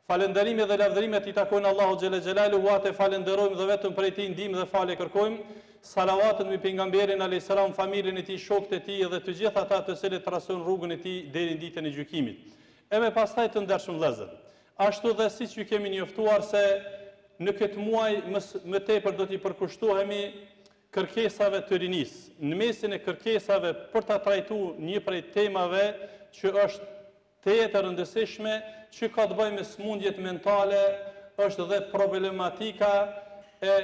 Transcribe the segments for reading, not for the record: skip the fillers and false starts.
Falënderimi dhe lavdërimet i takojnë Allahu xhelle xhelalu, te falenderojmë dhe vetëm prej tij ndihmë dhe falë kërkojmë. Salavatët mbi pejgamberin alayhis salam, familjen e tij, shokët e tij dhe të gjithë ata të cilët trasojnë rrugën e tij deri në ditën e gjykimit. E me pastaj të ndershëm vëllezër. Ashtu dhe siç ju kemi njoftuar se në këtë muaj më tepër do t'i përkushtohemi kërkesave të rinisë. Në mesin e kërkesave për ta trajtuar një prej temave që është të rëndësishme, që ka të bëjë me smundjet mentale, është dhe problematika e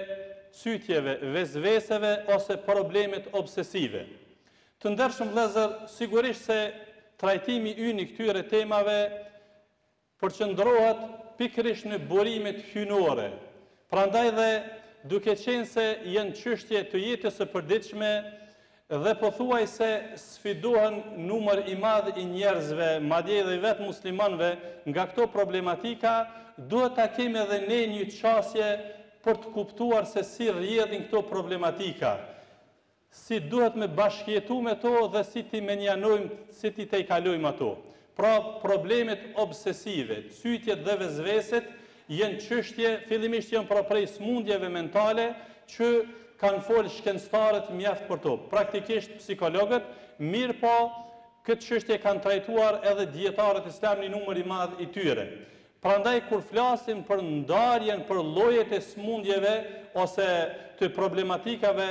cytjeve, vezveseve ose problemet obsesive. Të ndershëm vëllezër, sigurisht se trajtimi ynë i këtyre temave përqendrohet pikërisht në burimet hyjnore. Prandaj dhe duke qenë se janë çështje të jetës së përditshme dhe pothuaj se sfidohen numër i madh i njerëzve, madje edhe vetë muslimanëve nga këto problematika, duhet ta kemi edhe ne një qasje për të kuptuar se si rrjedhin këto problematika, si duhet me bashkëjetu me to dhe si ti menjanojmë, si ti te i kalojmë ato. Pra problemet obsesive, cytjet dhe vezveset janë çështje, fillimisht janë pra prej smundjeve mentale që kanë folë shkencëtarët mjaft për to. Praktikisht psikologët, mirë po këtë çështje kanë trajtuar edhe dietarët islam në numër i madh i tyre. Prandaj kur flasim për ndarjen për llojet e smundjeve ose të problematikave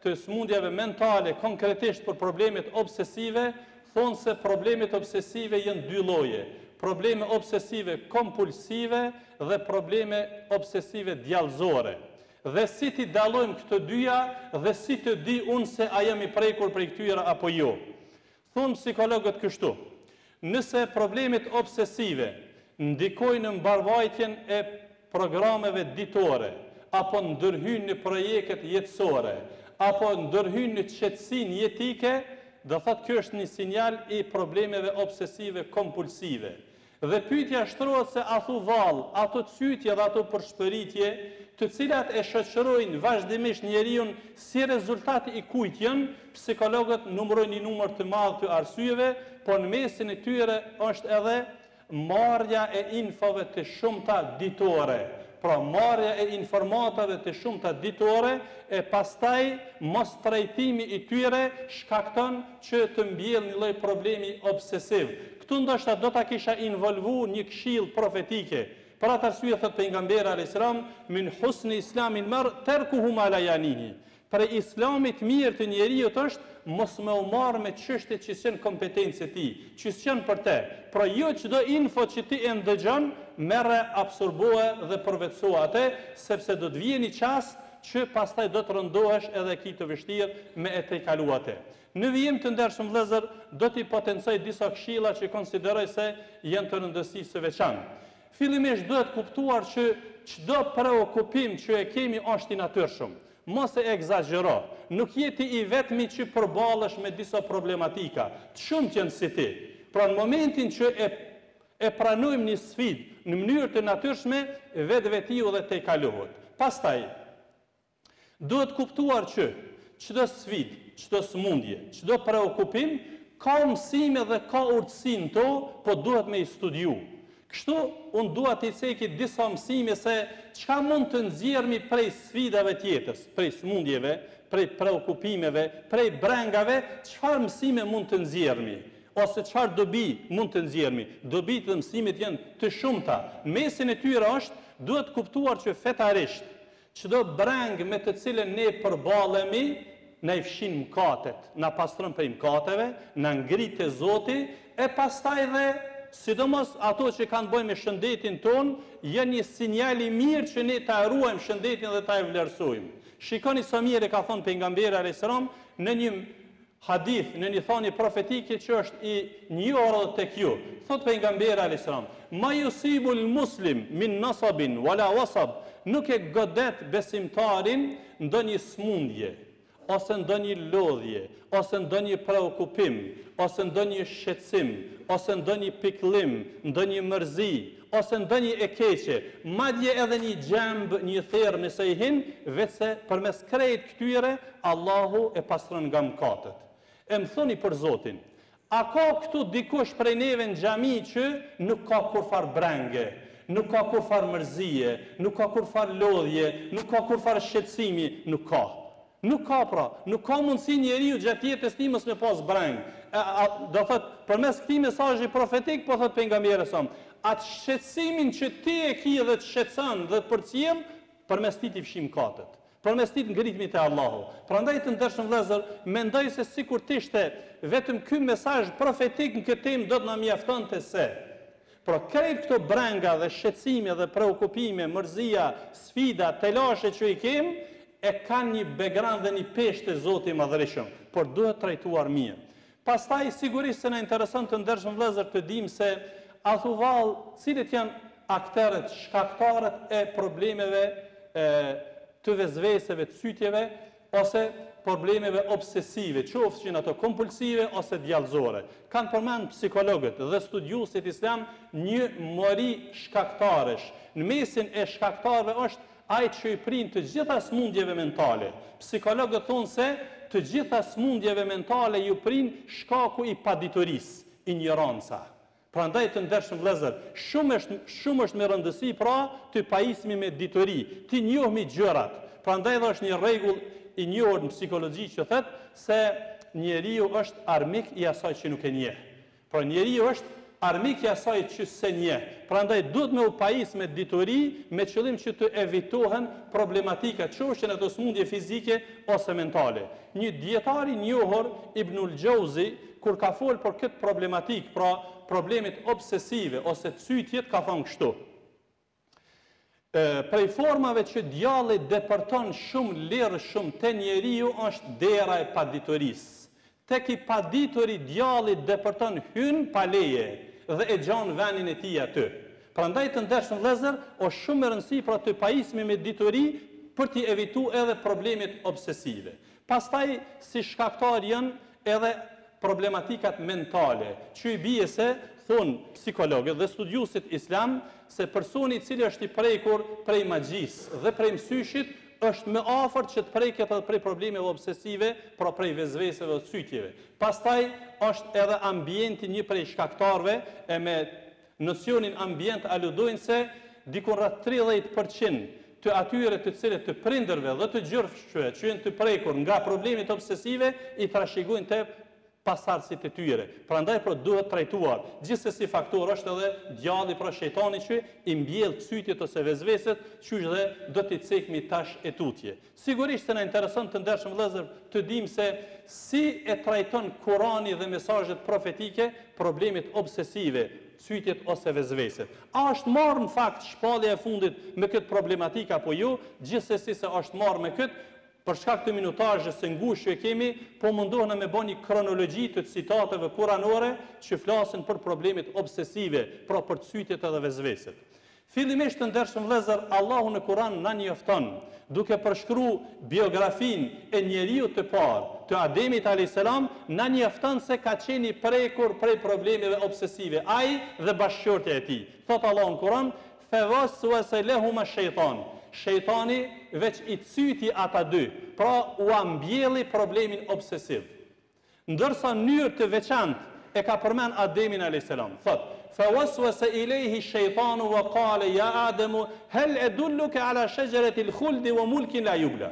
të smundjeve mentale, konkretisht për problemet obsesive, thonë se problemet obsesive janë dy lloje: probleme obsesive kompulsive dhe probleme obsesive djallëzore. Dhe si ti dallojmë këto dyja dhe si të di unë se a jam i prekur prej këtyra apo jo. Thonë psikologët kështu: nëse problemet obsesive ndikojnë në mbarvajtjen e programeve ditore, apo ndërhyjnë në projekte jetësore, apo ndërhyjnë në qetësinë jetike, do thotë kjo është një sinjal i problemeve obsesive kompulsive. Dhe pyetja shtrohet se a thu vallë, ato cytje dhe ato përshpëritje, të cilat e shoqërojnë vazhdimisht njeriu si rezultat i kujt janë, psikologët numërojnë një numër të madh të arsyeve, por në mesin e tyre është edhe marrja e infove të shumta ditore. Pra marrja e informatave të shumta ditore e pastaj mos trajtimi i tyre shkakton që të mbjellë një lloj problemi obsesiv. Këtu ndoshta do ta kisha involvu një këshill profetike. Për atë arsye thot pejgamberi alayhis salam, min husni islamin mar tarkuhu ma la yanihi. Për islamit mirë të njeriut është mos me u marrë me çështje që janë kompetencë e tij, që janë për te. Pra jo çdo info që ti e ndëgjon, merre, absorbohe dhe përvetësohe atë, sepse do të vijë një çast që pastaj do të rëndohesh edhe ki të vështirë me e te kalu atë. Në vijim të ndershëm vëllezër, do t'i potencoj disa këshilla që konsideroj se janë të rëndësisë së veçantë. Fillimisht duhet kuptuar që çdo preokupim që e kemi është i natyrshëm. Mos e egzagero, nuk jeti i vetmi që përballesh me disa problematika, të shumtë janë si ti. Pra në momentin që e pranojmë një sfidë në mënyrë të natyrshme, vetvetiu dhe te kalohet. Pastaj duhet kuptuar që çdo sfidë, çdo smundje, çdo preokupim ka mësime dhe ka urtësinë to, po duhet me i studiu. Kështu, unë dua t'i ceki disa mësime se çka mund të nxjerrmi prej sfidave tjetës, prej smundjeve, prej preokupimeve, prej brengave, çfarë mësime mund të nxjerrmi, ose çfarë dobi mund të nxjerrmi. Dobit dhe mësimet janë të shumta. Mesin e tyre është, duhet kuptuar që fetarisht, çdo breng me të cilën ne përballemi, na i fshin mëkatet, na pastron prej mëkateve, na ngrit te Zoti, e pastaj dhe sidomos ato që kanë bëjnë me shëndetin ton, janë një sinjal i mirë që ne ta ruajmë shëndetin dhe ta e vlerësojmë. Shikoni sa mirë ka thonë pejgamberi alayhis salam në një hadith, në një thënie profetike që është i njohur tek ju. Thot pejgamberi alayhis salam: "Ma yusibul muslim min nasabin wala wasab", nuk e godet besimtarin ndonjë smundje, ose ndonjë lodhje, ose ndonjë preokupim, ose ndonjë shqetësim, ose ndonjë pikëllim, ndonjë mërzi, ose ndonjë e keqe, madje edhe një gjemb, një therr nëse i hin, vetëse përmes krejt këtyre Allahu e pastron nga mëkatet. E më thoni për Zotin, a ka këtu dikush prej neve në xhami që nuk ka kurfar brenge, nuk ka kur farë mërzije, nuk ka kur farë lodhje, nuk ka kur farë shqetësimi, nuk ka. Nuk ka pra, nuk ka mundësi njeriu gjatë jetës timës me pas breng. Do thot, përmes këtij mesazhi profetik, po thot pejgamberi sa, atë shqetësimin që ti e ki dhe të shqetëson dhe të përcjell, përmes tij ti fshim katët. Përmes tij ngritemi te Allahu. Prandaj të ndershëm vëllezër, mendoj se sikur të ishte vetëm ky mesazh profetik në këtë temë do të na mjaftonte se. Por krejt këto brenga dhe shqetësime dhe preokupime, mërzia, sfida, telashe që i kem, e kanë një background dhe një peshë të Zotit Madhërisëm, por duhet trajtuar mirë. Pastaj sigurisht se na intereson të ndershëm vëllezër të dimë se athuvall cilët janë aktorët, shkaktarët e problemeve të vezveseve, të sytjeve, ose problemeve obsesive, qofshin ato kompulsive ose djallëzore. Kanë përmend psikologët dhe studiuesit islam një mori shkaktaresh. Në mesin e shkaktarëve është ai që i prin të gjitha smundjeve mentale. Psikologët thonë se të gjitha smundjeve mentale ju prin shkaku i paditurisë, ignoranca. Prandaj të ndershëm vëllezër, shumë është me rëndësi pra të pajismi me dituri, të njohmi gjërat. Prandaj dhe është një rregull i njohur në psikologji që thotë se njeriu është armik i asaj që nuk e njeh. Por njeriu është armik i asaj që se njeh. Prandaj duhet me u pajis me dituri me qëllim që të evitohen problematika, qofshin ato smundje fizike ose mentale. Një dietar i njohur, Ibnul Gjauzi, kur ka folur për këtë problematik, pra problemet obsesive ose të sytjet, ka thënë kështu. Prej formave që djalli depërton shumë lirë shumë te njeriu është dera e paditurisë. Tek i padituri djalli depërton hyn pa leje dhe e gjan vendin e tij aty. Prandaj të ndershëm vëllezër, është shumë e rëndësishme pra të pajismi me dituri për të evituar edhe problemet obsesive. Pastaj si shkaktar janë edhe problematikat mentale, që i bie se thonë psikologët dhe studiuesit islam se personi i cili është i prekur prej magjisë dhe prej mësyshit është më afër që të preket edhe prej problemeve obsesive, pra prej vezveseve dhe sytjeve. Pastaj është edhe ambienti një prej shkaktarëve, e me nocionin ambient aludojnë se diku rreth 30% të atyre të cilët të prindërve dhe të gjërfshve që janë të prekur nga problemet obsesive i trashëgojnë te pasardhësit e tyre. Prandaj pra duhet trajtuar. Gjithsesi faktor është edhe djalli pra shejtani që i mbjell sytjet ose vezveset, qysh dhe do t'i cekmi tash e tutje. Sigurisht se na intereson të ndershëm vëllezër të dimë se si e trajton Kurani dhe mesazhet profetike problemet obsesive, sytjet ose vezveset. A është marrë në fakt shpallja e fundit me këtë problematik apo jo? Gjithsesi se është marrë me këtë, për shkak të minutazhës së ngushtë që kemi, po mundohna me bëni kronologji të citateve kuranore që flasin për problemet obsesive, pra për sytjet edhe vezveset. Fillimisht të ndershëm vëllezër, Allahu në Kur'an na njofton, duke përshkruar biografinë e njeriu të parë, të Ademit alayhis salam, na njofton se ka qenë i prekur prej problemeve obsesive, ai dhe bashkëshortja e tij. Thot Allahu në Kur'an: "Fawaswasa lahuma shaytan." Shejtani veç i cyti ata dy, pra u ambjelli problemin obsesiv. Ndërsa në mënyrë të veçantë e ka përmend Ademin alayhis salam. Thot: "Fawaswasa ilayhi shaytanu wa qala ya Adamu hal adulluka ala shajarati al-khuld wa mulkin la yubla."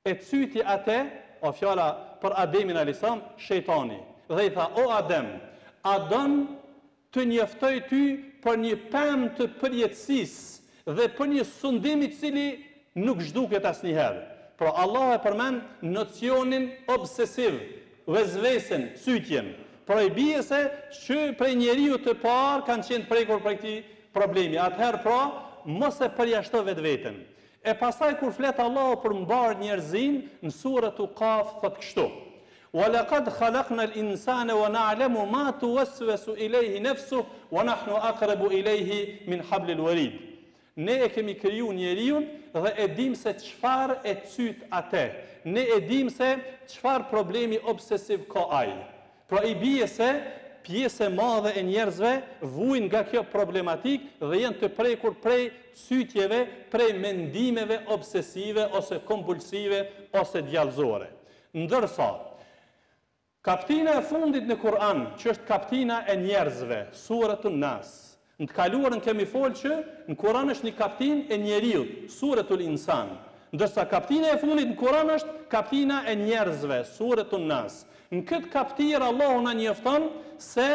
E cyti atë, o fjala për Ademin alayhis salam, shejtani. Dhe i tha: "O Adem, a don të njoftoj ty për një pemë të përjetësisë dhe për një sundim i cili nuk zhduket asnjëherë." Pra Allah e përmend nocionin obsesiv, vezvesen, sytjen. Pra i bie se që prej njeriu të parë kanë qenë prekur për këtij problemi. Atëherë pra mos e përjashto vetveten. E pastaj kur flet Allahu për mbar njerëzin në surën Qaf thot kështu: "Wa laqad khalaqna al-insana wa na'lamu ma tuwaswisu ilayhi nafsuhu wa nahnu aqrabu ilayhi min hablil warid." Ne e kemi kriju njeriu dhe e dim se çfarë e cyt atë. Ne e dim se çfarë problemi obsesiv ka ai. Pra i bie se pjesë e madhe e njerëzve vujnë nga kjo problematik dhe janë të prekur prej cytjeve, prej mendimeve obsesive ose kompulsive ose djallëzore. Ndërsa kaptina e fundit në Kur'an, që është kaptina e njerëzve, Suratun Nas, Në të kaluarën kemi folë që në Kur'an është një kaptin e njeriut, Suratul Insan. Ndërsa kaptina e fundit në Kur'an është kaptina e njerëzve, Suratun Nas. Në këtë kaptirë Allahu na njofton se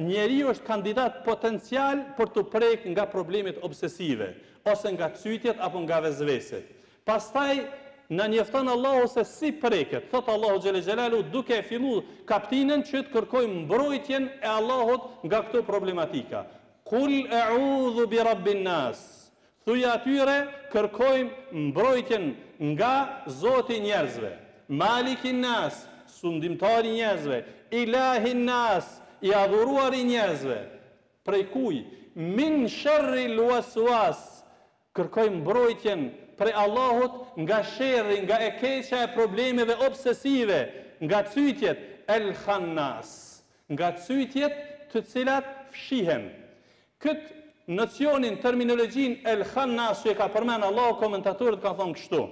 njeriu është kandidat potencial për të prek nga problemet obsesive, ose nga cytjet apo nga vezveset. Pastaj na njofton Allahu se si preket. Thot Allahu xhele xhelalu duke filluar kaptinën që të kërkojmë mbrojtjen e Allahut nga këto problematika. Kul a'udhu bi rabbin nas. Thuaj atyre kërkojmë mbrojtjen nga Zoti i njerëzve, Malikin nas, sundimtari i njerëzve, Ilahin nas, i adhuruar i njerëzve. Prej kuj? Min sharri l-waswas. Kërkojmë mbrojtjen prej Allahut nga sherri, nga e keqja e problemeve obsesive, nga cytjet el-khannas, nga cytjet të cilat fshihen. Këtë nocionin, terminologjin el-khannas që e ka përmend Allahu, komentatorët kanë thonë kështu.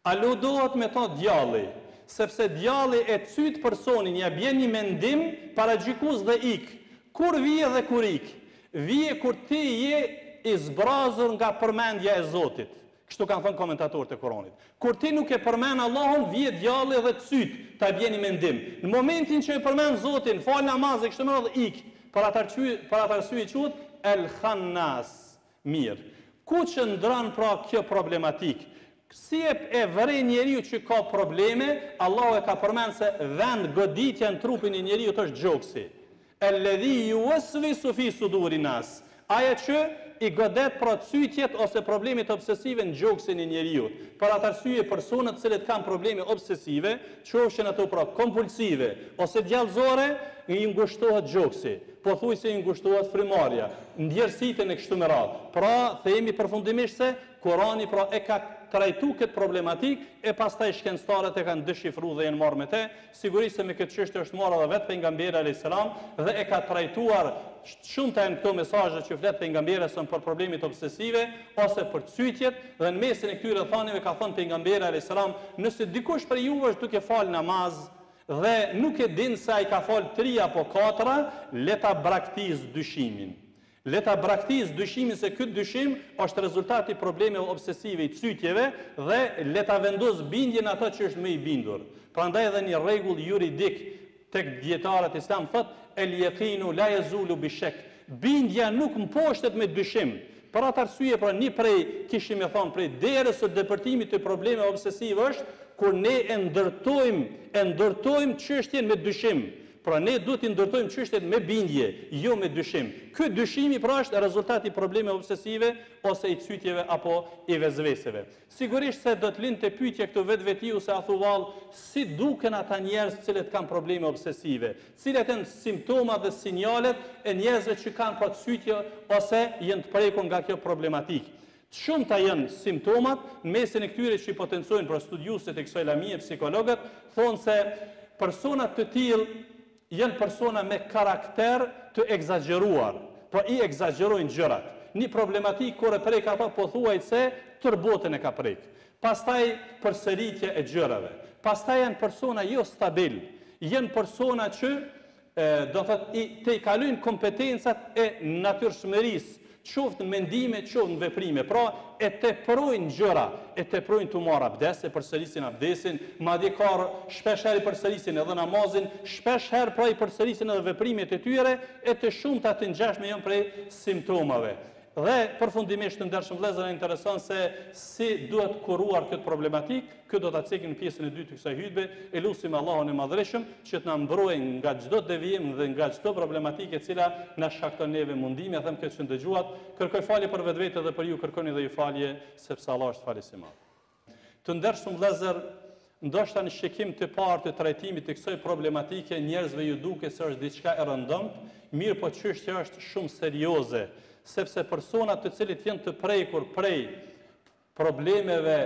Aludohet me to djalli, sepse djalli e cyt personin ja bjen një mendim para gjykus dhe ik. Kur vije dhe kur ik? Vije kur ti je i zbrazur nga përmendja e Zotit. Kështu kanë thënë komentatorët e Kuranit. Kur ti nuk e përmend Allahun, vije djalli dhe cyt, ta bjen një mendim. Në momentin që e përmend Zotin, fal namazin, kështu më radh ik. Për atë arsye quhet el-khannas. Mirë. Ku qëndron pra kjo problematik? Si e vëre njeriu që ka probleme, Allahu e ka përmend se vend goditja në trupin e njeriu është gjoksi. Alladhi yuwaswisu fi sudurin nas. Aja që i godet pra cytjet ose problemet obsesive në gjoksin e njeriu. Për atë arsye personat cilët kanë probleme obsesive, qofshin ato pra kompulsive ose djallëzore, i ngushtohet gjoksi, pothuajse i ngushtohet frymarrja, ndjersitën e kështu me radhë. Pra, themi përfundimisht se Kurani pra e ka trajtu këtë problematik e pastaj shkencëtarët e kanë dëshifruar dhe janë marrë me te. Sigurisht se me këtë çështje është marrë edhe vetë pejgamberi alayhis salam dhe e ka trajtuar shumëta e këto mesazhe që flet pejgamberi son për problemet obsesive ose për cytjet, dhe në mesin e këtyre thanive ka thënë pejgamberi alayhis salam, nëse dikush për juve është duke fal namaz dhe nuk e din se ai ka fal 3 apo 4, le ta braktis dyshimin. Le ta braktis dyshimin se këtë dyshim është rezultati i problemeve obsesive i cytjeve dhe le ta vendos bindjen ato që është më i bindur. Prandaj edhe një rregull juridik tek dietarët islam thot el yaqinu la yazulu bi shak. Bindja nuk mposhtet me dyshim. Për atë arsye pra një prej kishim e thonë prej derës së depërtimit të problemeve obsesive është kur ne e ndërtojmë çështjen me dyshim. Pra ne duhet të ndërtojmë çështjet me bindje, jo me dyshim. Ky dyshimi pra është rezultati i problemeve obsesive ose i cytjeve apo i vezveseve. Sigurisht se do të lindë të pyetje këtu vetvetiu se a thuvall si duken ata njerëz cilët kanë probleme obsesive, cilat janë simptomat dhe sinjalet e njerëzve që kanë pra cytje ose janë të prekur nga kjo problematikë. Shumëta janë simptomat, në mesin e këtyre që i potencojnë pra studiuesit e kësaj lamie, psikologët, thonë se personat të tillë janë persona me karakter të egzageruar, po i egzagerojnë gjërat. Një problematik kur e prek ato pothuajse tërë botën e ka prek. Pastaj përsëritja e gjërave. Pastaj janë persona jo stabil, janë persona që do thotë të i kalojnë kompetencat e natyrshmërisë, qoftë në mendime, qoftë në veprime. Pra, e teprojnë gjëra, e teprojnë të marrë abdes, e përsërisin abdesin, madje ka shpesh herë i përsërisin edhe namazin, shpesh herë pra i përsërisin edhe veprimet e tyre, e të shumta të ngjashme janë prej simptomave. Dhe përfundimisht të ndershëm vëllezër, intereson se si duhet kuruar këtë problematik. Këtë do ta cekim në pjesën e dytë të kësaj hutbe. E lutim Allahun e Madhreshëm që të na mbrojë nga çdo devijim dhe nga çdo problematikë e cila na shkakton neve mundime. Them këtë që dëgjuat, kërkoj falje për vetvete dhe për ju kërkoni dhe ju falje, sepse Allah është falës i madh. Të ndershëm vëllezër, ndoshta në shikim të parë të trajtimit të kësaj problematike njerëzve ju duket se është diçka e rëndomt, mirë po çështja është shumë serioze, sepse personat të cilët janë të prekur prej problemeve,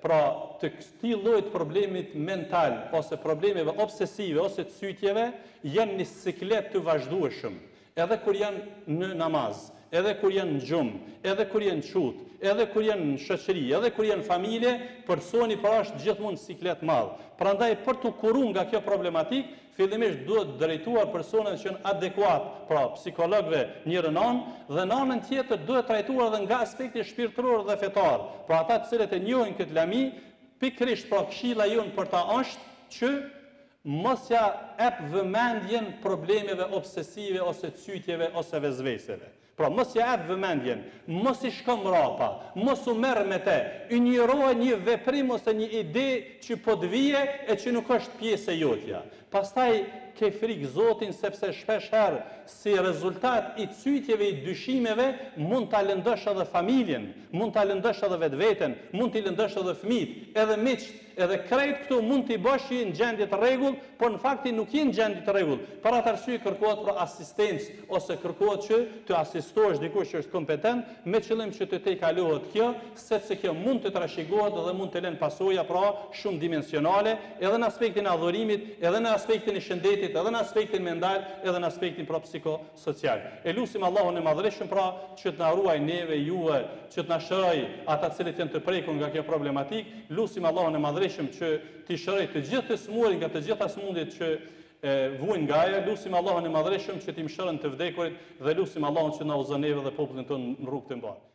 pra të këtij lloji problemit mental ose problemeve obsesive ose të cytjeve, janë një siklet të vazhdueshëm, edhe kur janë në namaz, edhe kur janë në gjumë, edhe kur janë qut, edhe kur janë në shoqëri, edhe kur janë familje, personi pra është gjithmonë siklet madh. Prandaj për të kuruar nga kjo problematik, fillimisht duhet drejtuar personat që janë adekuat, pra psikologëve njërin anë dhe në anën tjetër duhet trajtuar edhe nga aspekti shpirtëror dhe fetar. Pra ata të cilët e njohin këtë lami, pikërisht pra këshilla jonë për ta është që mos ja ep vëmendjen problemeve obsesive ose cytjeve ose vezveseve. Pra mos ja ep vëmendjen, mos i shko mrapa, mos u merr me te, injoroa një veprim ose një ide që po të vije e që nuk është pjesë e jotja. Pastaj ke frikë Zotin sepse shpesh herë si rezultat i cytjeve, i dyshimeve, mund ta lëndosh edhe familjen, mund ta lëndosh edhe vetveten, mund t'i lëndosh edhe fëmijët, edhe miqt, edhe krejt këtu mund t'i bësh që në gjendje të rregull, por në fakti nuk je në gjendje të rregull. Për atë arsye kërkohet për asistencë ose kërkohet që të asistosh dikush që është kompetent me qëllim që të kalohet kjo, sepse kjo mund të trashëgohet dhe mund të lënë pasoja pra shumë dimensionale, edhe në aspektin e adhurimit, edhe në aspektin e shëndetit, edhe në aspektin mental, edhe në aspektin pra psikosocial. E lutim Allahun e Madhreshëm pra që të na ruaj neve, juve, që të na shëroj ata të cilët janë të prekur nga kjo problematik. Lutim Allahun e Madhreshëm që t'i shëroj të gjithë të smurin nga të gjitha smundjet që vujnë nga ajo. Lutim Allahun e Madhreshëm që t'i mshërën të vdekurit dhe lutim Allahun që na udhëzon neve dhe popullin tonë në rrugë të mbarë.